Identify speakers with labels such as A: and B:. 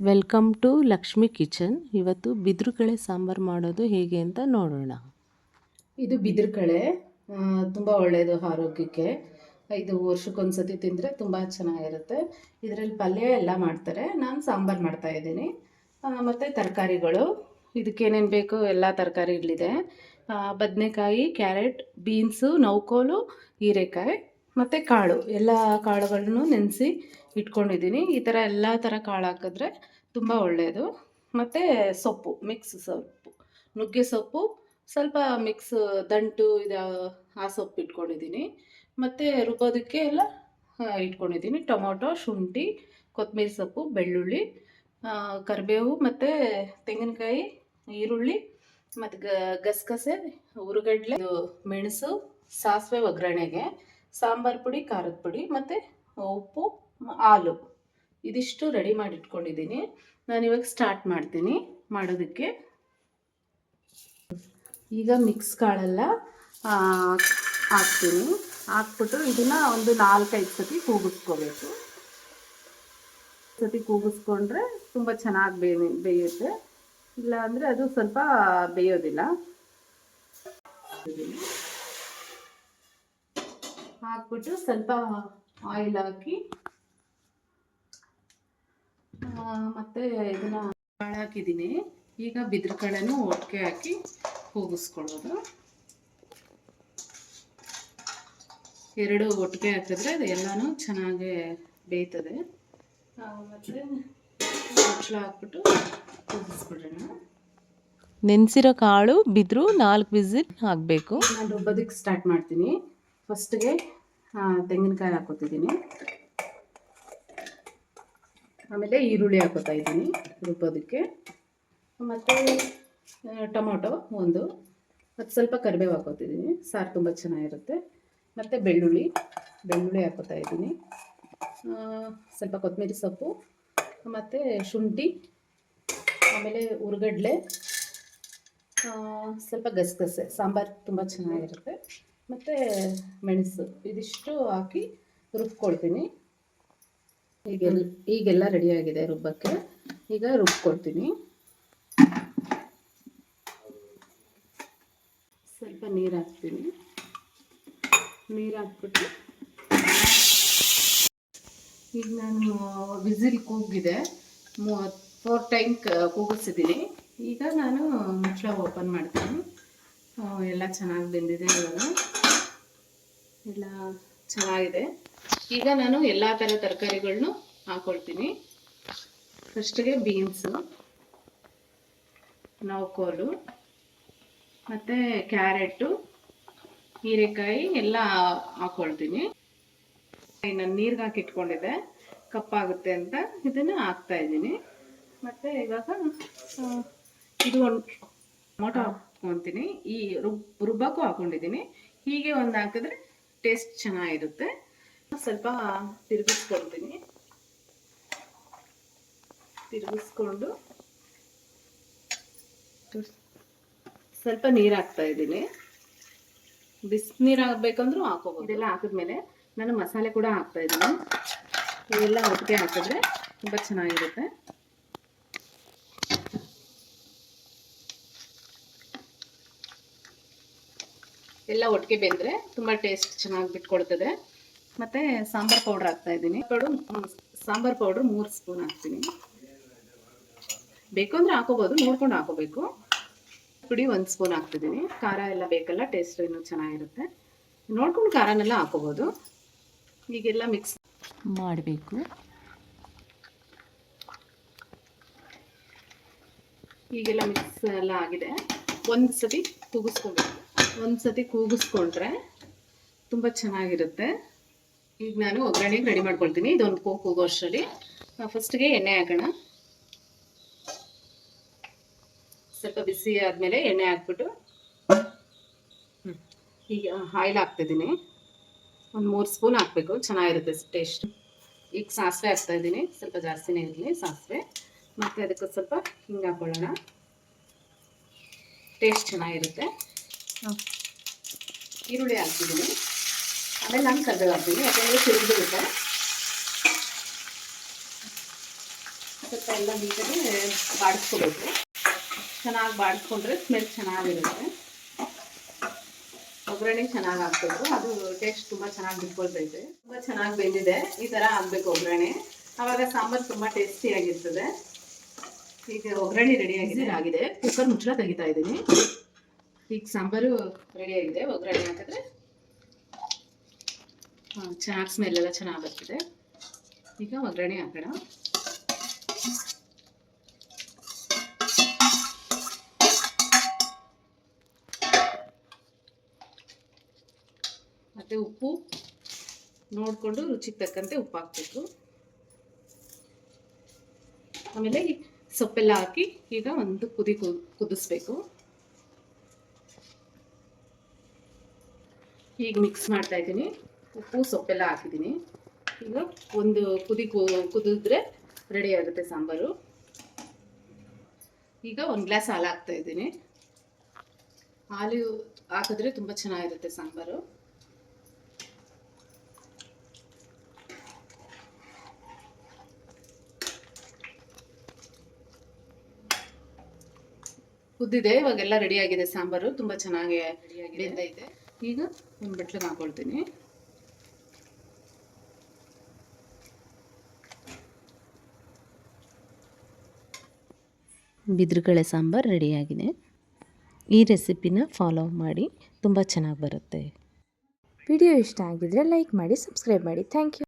A: Welcome to Lakshmi kitchen. ಇವತ್ತು ಬಿದಿರುಕಳೆ ಸಾಂಬಾರು ಮಾಡೋದು ಹೇಗೆ ಅಂತ ನೋಡೋಣ.
B: ಇದು ಬಿದಿರುಕಳೆ ತುಂಬ ಒಳ್ಳೆಯದು ಆರೋಗ್ಯಕ್ಕೆ. ಇದು ವರ್ಷಕ್ಕೊಂದ್ಸತಿ ತಿಂದರೆ ತುಂಬ ಚೆನ್ನಾಗಿರುತ್ತೆ. ಇದರಲ್ಲಿ ಪಲ್ಯ ಎಲ್ಲ ಮಾಡ್ತಾರೆ, ನಾನು ಸಾಂಬಾರು ಮಾಡ್ತಾಯಿದ್ದೀನಿ. ಮತ್ತು ತರಕಾರಿಗಳು ಇದಕ್ಕೇನೇನು ಬೇಕು ಎಲ್ಲ ತರಕಾರಿಗಳಿದೆ. ಬದನೆಕಾಯಿ, ಕ್ಯಾರೆಟ್, ಬೀನ್ಸು, ನೌಕೋಲು, ಹೀರೆಕಾಯಿ ಮತ್ತು ಕಾಳು, ಎಲ್ಲ ಕಾಳುಗಳನ್ನು ನೆನೆಸಿ ಇಟ್ಕೊಂಡಿದ್ದೀನಿ. ಈ ಥರ ಎಲ್ಲ ಥರ ಕಾಳು ಹಾಕಿದ್ರೆ ತುಂಬ ಒಳ್ಳೆಯದು. ಮತ್ತು ಸೊಪ್ಪು, ಮಿಕ್ಸ್ ಸೊಪ್ಪು, ನುಗ್ಗೆ ಸೊಪ್ಪು ಸ್ವಲ್ಪ ಮಿಕ್ಸ್ ದಂಟು ಇದು ಆ ಸೊಪ್ಪು ಇಟ್ಕೊಂಡಿದ್ದೀನಿ. ಮತ್ತು ರುಬ್ಬೋದಕ್ಕೆ ಎಲ್ಲ ಇಟ್ಕೊಂಡಿದ್ದೀನಿ. ಟೊಮೊಟೊ, ಶುಂಠಿ, ಕೊತ್ತಂಬರಿ ಸೊಪ್ಪು, ಬೆಳ್ಳುಳ್ಳಿ, ಕರಿಬೇವು ಮತ್ತು ತೆಂಗಿನಕಾಯಿ, ಈರುಳ್ಳಿ ಮತ್ತು ಗಸಗಸೆ, ಹುರುಗಡ್ಲೆ, ಮೆಣಸು, ಸಾಸಿವೆ ಒಗ್ಗರಣೆಗೆ, ಸಾಂಬಾರು ಪುಡಿ, ಖಾರದ ಪುಡಿ ಮತ್ತು ಉಪ್ಪು, ಹಾಲು, ಇದಿಷ್ಟು ರೆಡಿ ಮಾಡಿ ಇಟ್ಕೊಂಡಿದ್ದೀನಿ. ನಾನಿವಾಗ ಸ್ಟಾರ್ಟ್ ಮಾಡ್ತೀನಿ ಮಾಡೋದಕ್ಕೆ. ಈಗ ಮಿಕ್ಸ್ ಕಾಳೆಲ್ಲ ಹಾಕ್ತೀನಿ. ಹಾಕ್ಬಿಟ್ಟು ಇದನ್ನು ಒಂದು 4-5 ಸತಿ ಕೂಗಿಸ್ಕೋಬೇಕು. ಸತಿ ಕೂಗಿಸ್ಕೊಂಡ್ರೆ ತುಂಬ ಚೆನ್ನಾಗಿ ಬೇಯುತ್ತೆ. ಇಲ್ಲ ಅಂದರೆ ಅದು ಸ್ವಲ್ಪ ಬೇಯೋದಿಲ್ಲ. ಹಾಕ್ಬಿಟ್ಟು ಸ್ವಲ್ಪ ಆಯಿಲ್ ಹಾಕಿ ಮತ್ತು ಇದನ್ನು ಕಾಳು ಹಾಕಿದ್ದೀನಿ. ಈಗ ಬಿದಿರು ಕಳೆನೂ ಒಟ್ಟಿಗೆ ಹಾಕಿ ಕೂಗಿಸ್ಕೊಳ್ಳೋದು. ಎರಡು ಒಟ್ಟಿಗೆ ಹಾಕಿದ್ರೆ ಅದು ಎಲ್ಲನೂ ಚೆನ್ನಾಗಿ ಬೇಯ್ತದೆ. ಮತ್ತು ಮುಚ್ಚಳ ಹಾಕ್ಬಿಟ್ಟು ಕೂಗಿಸ್ಬಿಡೋಣ.
A: ನೆನೆಸಿರೋ ಕಾಳು ಬಿದ್ರು 4 ವಿಸಿಲ್ ಹಾಕಬೇಕು.
B: ನಾನು ರುಬ್ಬೋದಕ್ಕೆ ಸ್ಟಾರ್ಟ್ ಮಾಡ್ತೀನಿ. ಫಸ್ಟಿಗೆ ತೆಂಗಿನಕಾಯಿ ಹಾಕೋತಿದ್ದೀನಿ. ಆಮೇಲೆ ಈರುಳ್ಳಿ ಹಾಕೋತಾ ಇದ್ದೀನಿ ರುಬ್ಬೋದಕ್ಕೆ. ಮತ್ತು ಟೊಮೊಟೊ ಒಂದು, ಮತ್ತು ಸ್ವಲ್ಪ ಕರಿಬೇವು ಹಾಕೋತಿದ್ದೀನಿ, ಸಾರು ತುಂಬ ಚೆನ್ನಾಗಿರುತ್ತೆ. ಮತ್ತು ಬೆಳ್ಳುಳ್ಳಿ ಹಾಕೋತಾ ಇದ್ದೀನಿ. ಸ್ವಲ್ಪ ಕೊತ್ತಂಬರಿ ಸೊಪ್ಪು ಮತ್ತು ಶುಂಠಿ, ಆಮೇಲೆ ಹುರ್ಗಡ್ಲೆ, ಸ್ವಲ್ಪ ಗಸಗಸೆ, ಸಾಂಬಾರು ತುಂಬ ಚೆನ್ನಾಗಿರುತ್ತೆ. ಮತ್ತು ಮೆಣಸು, ಇದಿಷ್ಟು ಹಾಕಿ ರುಬ್ಕೊಳ್ತೀನಿ. ಈಗೆಲ್ಲ ರೆಡಿಯಾಗಿದೆ ರುಬ್ಬಕ್ಕೆ. ಈಗ ರುಬ್ಕೊಳ್ತೀನಿ. ಸ್ವಲ್ಪ ನೀರು ಹಾಕ್ತೀನಿ. ನೀರು ಹಾಕ್ಬಿಟ್ಟು ಈಗ ನಾನು ವಿಸಿಲ್ ಕೂಗಿದೆ 4 ಟೈಮ್ ಕೂಗಿಸಿದ್ದೀನಿ. ಈಗ ನಾನು ಮುಚ್ಚಳ ಓಪನ್ ಮಾಡ್ತೀನಿ. ಎಲ್ಲ ಚೆನ್ನಾಗಿ ಬೆಂದಿದೆ. ಇವಾಗ ಎಲ್ಲ ಚೆನ್ನಾಗಿದೆ. ಈಗ ನಾನು ಎಲ್ಲ ಥರ ತರಕಾರಿಗಳನ್ನೂ ಹಾಕ್ಕೊಳ್ತೀನಿ. ಫಸ್ಟಿಗೆ ಬೀನ್ಸು, ನೌಕೋಲು ಮತ್ತು ಕ್ಯಾರೆಟು, ಹೀರೆಕಾಯಿ ಎಲ್ಲ ಹಾಕ್ಕೊಳ್ತೀನಿ. ನಾನು ನೀರಿಗೆ ಹಾಕಿ ಇಟ್ಕೊಂಡಿದ್ದೆ, ಕಪ್ಪಾಗುತ್ತೆ ಅಂತ ಇದನ್ನು ಹಾಕ್ತಾಯಿದ್ದೀನಿ. ಮತ್ತು ಇವಾಗ ಇದು ಒಂದು ಟೊಮೊಟೊ ಹಾಕ್ಕೊತೀನಿ. ಈ ರುಬ್ಬಕ್ಕೂ ಹಾಕ್ಕೊಂಡಿದ್ದೀನಿ. ಹೀಗೆ ಒಂದು ಹಾಕಿದ್ರೆ ಟೇಸ್ಟ್ ಚೆನ್ನಾಗಿರುತ್ತೆ. ಸ್ವಲ್ಪ ತಿರುಗಿಸ್ಕೊಳ್ತೀನಿ. ತಿರುಗಿಸ್ಕೊಂಡು ಸ್ವಲ್ಪ ನೀರು ಹಾಕ್ತಾಯಿದ್ದೀನಿ. ಬಿಸಿನೀರು ಹಾಕಬೇಕಂದ್ರೂ ಹಾಕೋಬೋದು. ಇದೆಲ್ಲ ಹಾಕಿದ್ಮೇಲೆ ನಾನು ಮಸಾಲೆ ಕೂಡ ಹಾಕ್ತಾಯಿದ್ದೀನಿ. ಇವೆಲ್ಲ ಒಟ್ಟಿಗೆ ಹಾಕಿದ್ರೆ ತುಂಬ ಚೆನ್ನಾಗಿರುತ್ತೆ. ಎಲ್ಲ ಒಟ್ಟಿಗೆ ಬೆಂದರೆ ತುಂಬ ಟೇಸ್ಟ್ ಚೆನ್ನಾಗಿ ಬಿಟ್ಕೊಡ್ತದೆ. ಮತ್ತು ಸಾಂಬಾರು ಪೌಡ್ರ್ ಹಾಕ್ತಾಯಿದ್ದೀನಿ. ಸಾಂಬಾರು ಪೌಡ್ರು 3 ಸ್ಪೂನ್ ಹಾಕ್ತೀನಿ. ಬೇಕು ಅಂದರೆ ಹಾಕೋಬೋದು, ನೋಡ್ಕೊಂಡು ಹಾಕೋಬೇಕು. ಪುಡಿ 1 ಸ್ಪೂನ್ ಹಾಕ್ತಿದ್ದೀನಿ. ಖಾರ ಎಲ್ಲ ಬೇಕಲ್ಲ, ಟೇಸ್ಟ್ ಇನ್ನೂ ಚೆನ್ನಾಗಿರುತ್ತೆ. ನೋಡ್ಕೊಂಡು ಖಾರನೆಲ್ಲ ಹಾಕೋಬೋದು. ಈಗೆಲ್ಲ ಮಿಕ್ಸ್
A: ಮಾಡಬೇಕು.
B: ಈಗೆಲ್ಲ ಮಿಕ್ಸ್ ಎಲ್ಲ ಆಗಿದೆ. ಒಂದು ಸತಿ ಕೂಗಿಸ್ಕೊಬೇಕು. ಒಂದು ಸತಿ ಕೂಗಿಸ್ಕೊಂಡ್ರೆ ತುಂಬ ಚೆನ್ನಾಗಿರುತ್ತೆ. ಈಗ ನಾನು ಒಗ್ಗರಣೆಗೆ ರೆಡಿ ಮಾಡ್ಕೊಳ್ತೀನಿ. ಇದೊಂದು ಕೂಗೋ ಅಷ್ಟರಲ್ಲಿ ಫಸ್ಟಿಗೆ ಎಣ್ಣೆ ಹಾಕೋಣ. ಸ್ವಲ್ಪ ಬಿಸಿ ಆದಮೇಲೆ ಎಣ್ಣೆ ಹಾಕ್ಬಿಟ್ಟು ಈಗ ಆಯಿಲ್ ಹಾಕ್ತಿದ್ದೀನಿ. ಒಂದು 3 ಸ್ಪೂನ್ ಹಾಕಬೇಕು, ಚೆನ್ನಾಗಿರುತ್ತೆ ಟೇಸ್ಟ್. ಈಗ ಸಾಸಿವೆ ಹಾಕ್ತಾಯಿದ್ದೀನಿ. ಸ್ವಲ್ಪ ಜಾಸ್ತಿನೇ ಇರಲಿ ಸಾಸಿವೆ. ಮತ್ತು ಅದಕ್ಕೆ ಸ್ವಲ್ಪ ಹಿಂಗೆ ಹಾಕ್ಕೊಳ್ಳೋಣ, ಟೇಸ್ಟ್ ಚೆನ್ನಾಗಿರುತ್ತೆ. ಈರುಳ್ಳಿ ಹಾಕ್ತಿದ್ದೀನಿ. ಆಮೇಲೆ ನಾನು ಕರಿಬೇವು ಹಾಕ್ತೀನಿ, ಯಾಕೆಂದರೆ ಸಿಡಿದಿರುತ್ತೆ. ಸ್ವಲ್ಪ ಎಲ್ಲ ನೀಟಾಗಿ ಬಾಡಿಸ್ಕೋಬೇಕು. ಚೆನ್ನಾಗಿ ಬಾಡಿಸ್ಕೊಂಡ್ರೆ ಸ್ಮೆಲ್ ಚೆನ್ನಾಗಿರುತ್ತೆ. ಒಗ್ಗರಣೆ ಚೆನ್ನಾಗಿ ಹಾಕ್ಬೇಕು, ಅದು ಟೇಸ್ಟ್ ತುಂಬ ಚೆನ್ನಾಗಿ ಬಿಟ್ಕೊಳ್ತೈತೆ. ತುಂಬ ಚೆನ್ನಾಗಿ ಬೆಂದಿದೆ, ಈ ಥರ ಆಗಬೇಕು ಒಗ್ಗರಣೆ, ಆವಾಗ ಸಾಂಬಾರು ತುಂಬ ಟೇಸ್ಟಿಯಾಗಿರ್ತದೆ. ಈಗ ಒಗ್ಗರಣೆ ರೆಡಿಯಾಗಿದೆ. ಕುಕ್ಕರ್ ಮುಚ್ಚಳ ತೆಗಿತಾ ಇದ್ದೀನಿ. ಈಗ ಸಾಂಬಾರು ರೆಡಿಯಾಗಿದೆ. ಒಗ್ಗರಣೆ ಹಾಕಿದ್ರೆ ಚೆನ್ನಾಗಿ ಸ್ಮೆಲ್ಲೆಲ್ಲ ಚೆನ್ನಾಗಿ ಬರ್ತಿದೆ. ಈಗ ಒಗ್ಗರಣೆ ಹಾಕೋಣ. ಮತ್ತು ಉಪ್ಪು ನೋಡಿಕೊಂಡು ರುಚಿಗೆ ತಕ್ಕಂತೆ ಉಪ್ಪು ಹಾಕಬೇಕು. ಆಮೇಲೆ ಸೊಪ್ಪೆಲ್ಲ ಹಾಕಿ ಈಗ ಒಂದು ಕುದಿಸ್ಬೇಕು. ಈಗ ಮಿಕ್ಸ್ ಮಾಡ್ತಾ ಇದ್ದೀನಿ. ಉಪ್ಪು ಸೊಪ್ಪೆಲ್ಲ ಹಾಕಿದ್ದೀನಿ. ಈಗ ಒಂದು ಕುದಿದ್ರೆ ರೆಡಿ ಆಗುತ್ತೆ ಸಾಂಬಾರು. ಈಗ ಒಂದು ಗ್ಲಾಸ್ ಹಾಲು ಹಾಕ್ತಾ ಇದ್ದೀನಿ. ಹಾಲು ಹಾಕಿದ್ರೆ ತುಂಬ ಚೆನ್ನಾಗಿರುತ್ತೆ ಸಾಂಬಾರು. ಕುದ್ದಿದೆ, ಇವಾಗೆಲ್ಲ ರೆಡಿಯಾಗಿದೆ ಸಾಂಬಾರು. ತುಂಬ ಚೆನ್ನಾಗಿ ಬೆಂದೈತೆ. ಈಗ ಒಂದು ಬಟ್ಲಿಗೆ ಹಾಕೊಳ್ತೀನಿ.
A: ಬಿದಿರುಬೇಳೆ ಸಾಂಬಾರು ರೆಡಿಯಾಗಿದೆ. ಈ ರೆಸಿಪಿನ ಫಾಲೋ ಮಾಡಿ, ತುಂಬ ಚೆನ್ನಾಗಿ ಬರುತ್ತೆ.
C: ವಿಡಿಯೋ ಇಷ್ಟ ಆಗಿದ್ರೆ ಲೈಕ್ ಮಾಡಿ, ಸಬ್ಸ್ಕ್ರೈಬ್ ಮಾಡಿ. Thank you.